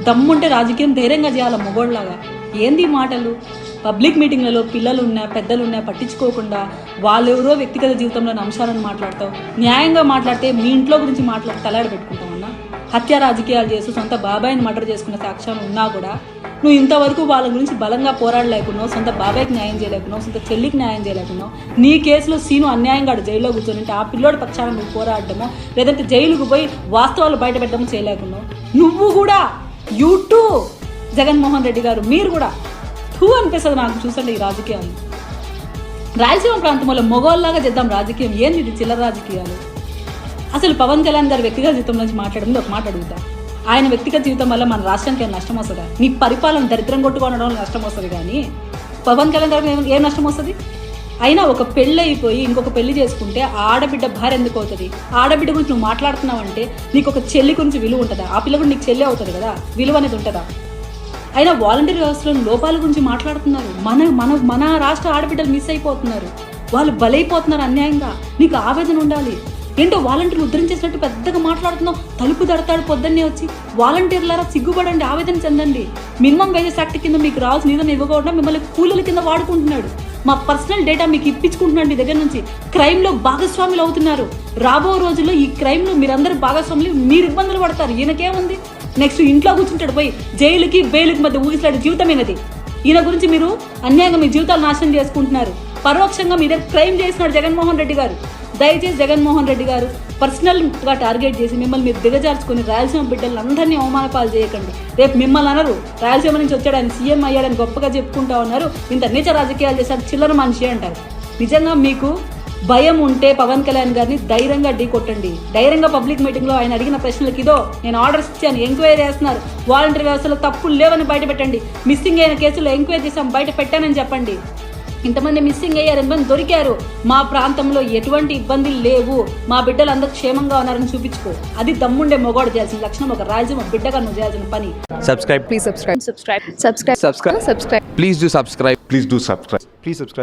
దమ్ముంటే రాజకీయం ధైర్యంగా చేయాలి మొగోళ్ళలాగా. ఏంది మాటలు? పబ్లిక్ మీటింగ్లలో పిల్లలు ఉన్నా పెద్దలు ఉన్నా పట్టించుకోకుండా వాళ్ళెవరో వ్యక్తిగత జీవితంలోని అంశాలను మాట్లాడతావు. న్యాయంగా మాట్లాడితే మీ ఇంట్లో గురించి తలాడి పెట్టుకుంటామన్నా. హత్య రాజకీయాలు చేస్తూ సొంత బాబాయిని మర్డర్ చేసుకున్న సాక్ష్యాలు ఉన్నా కూడా నువ్వు ఇంతవరకు వాళ్ళ గురించి బలంగా పోరాడలేకున్నావు, సొంత బాబాయికి న్యాయం చేయలేకున్నావు, సొంత చెల్లికి న్యాయం చేయలేకున్నావు. నీ కేసులో సీను అన్యాయంగా జైల్లో కూర్చొని ఆ పిల్లోడి పక్షాన నువ్వు పోరాడటమో లేదంటే జైలుకు పోయి వాస్తవాలు బయటపెట్టడమో చేయలేకున్నావు. నువ్వు కూడా యూటూ జగన్మోహన్ రెడ్డి గారు మీరు కూడా అనిపిస్తుంది నాకు చూసండి ఈ రాజకీయాలు. రాయలసీమ ప్రాంతంలో మొగోళ్ళలాగా చేద్దాం రాజకీయం. ఏంది ఇది చిల్లర రాజకీయాలు? అసలు పవన్ కళ్యాణ్ గారి వ్యక్తిగత జీవితం నుంచి మాట్లాడడం ఒక మాట అడుగుతా. ఆయన వ్యక్తిగత జీవితం వల్ల మన రాష్ట్రానికి ఏం నష్టం వస్తుందా? నీ పరిపాలన దరిద్రం కొట్టుకోవడం నష్టం వస్తుంది, కానీ పవన్ కళ్యాణ్ గారికి ఏం నష్టం వస్తుంది? అయినా ఒక పెళ్ళి అయిపోయి ఇంకొక పెళ్లి చేసుకుంటే ఆడబిడ్డ భార్య ఎందుకు అవుతుంది? ఆడబిడ్డ గురించి నువ్వు మాట్లాడుతున్నావు అంటే నీకు ఒక చెల్లి గురించి విలువ ఉంటుందా? ఆ పిల్ల కూడా నీకు చెల్లి అవుతుంది కదా, విలువ అనేది ఉంటుందా? అయినా వాలంటీర్ వ్యవస్థలో లోపాల గురించి మాట్లాడుతున్నారు. మన రాష్ట్ర ఆడబిడ్డలు మిస్ అయిపోతున్నారు, వాళ్ళు బలైపోతున్నారు అన్యాయంగా. నీకు ఆవేదన ఉండాలి. ఏంటో వాలంటీర్లు ఉద్ధరించేసినట్టు పెద్దగా మాట్లాడుతున్నావు. తలుపు దడతాడు పొద్దున్నే వచ్చి. వాలంటీర్లారా సిగ్గుపడండి, ఆవేదన చెందండి. మినిమం వేజెస్ యాక్ట్ కింద మీకు రావాల్సిన నిధులు ఇవ్వకుండా మిమ్మల్ని కూలీల కింద వాడుకుంటున్నాడు. మా పర్సనల్ డేటా మీకు ఇప్పించుకుంటున్నాడు మీ దగ్గర నుంచి. క్రైమ్లో భాగస్వాములు అవుతున్నారు. రాబో రోజుల్లో ఈ క్రైమ్లో మీరందరూ భాగస్వాములు, మీరు ఇబ్బందులు పడతారు. ఈయనకేముంది? నెక్స్ట్ ఇంట్లో కూర్చుంటాడు, పోయి జైలుకి బెయిల్కి మధ్య ఊగిసలాడే జీవితమైనది. ఈయన గురించి మీరు అన్యాయంగా మీ జీవితాలు నాశనం చేసుకుంటున్నారు. పరోక్షంగా మీరే క్రైమ్ చేసినాడు జగన్మోహన్ రెడ్డి గారు. దయచేసి జగన్మోహన్ రెడ్డి గారు పర్సనల్గా టార్గెట్ చేసి మిమ్మల్ని మీరు దిగజార్చుకుని రాయలసీమ బిడ్డలను అందరినీ అవమానపాలు చేయకండి. రేపు మిమ్మల్ని అనరు రాయలసీమ నుంచి వచ్చాడు ఆయన సీఎం అయ్యాడని గొప్పగా చెప్పుకుంటా ఉన్నారు, ఇంత నీచ రాజకీయాలు చేశాడు, చిల్లర మనిషి అంటారు. నిజంగా మీకు భయం ఉంటే పవన్ కళ్యాణ్ గారిని ధైర్యంగా ఢీ కొట్టండి. ధైర్యంగా పబ్లిక్ మీటింగ్లో ఆయన అడిగిన ప్రశ్నలకు ఇదో నేను ఆర్డర్స్ ఇచ్చాను, ఎంక్వైరీ చేస్తున్నారు, వాలంటీర్ వ్యవస్థలో తప్పులు లేవని బయట పెట్టండి, మిస్సింగ్ అయిన కేసులో ఎంక్వైరీ చేసాం బయట పెట్టానని చెప్పండి. ఇంతమంది మిస్సింగ్ అయ్యారు, ఎంతమంది దొరికారు, మా ప్రాంతంలో ఎటువంటి ఇబ్బందులు లేవు, మా బిడ్డలు అందరూ క్షేమంగా ఉన్నారని చూపించుకో. అది దమ్ముండే మొగోడు చేయాల్సిన లక్షణం. ఒక రాయలసీమ బిడ్డగా నువ్వు చేయాల్సిన పని. Subscribe. Please subscribe. Subscribe. Subscribe. Subscribe. Please do subscribe. Please do subscribe. Please subscribe.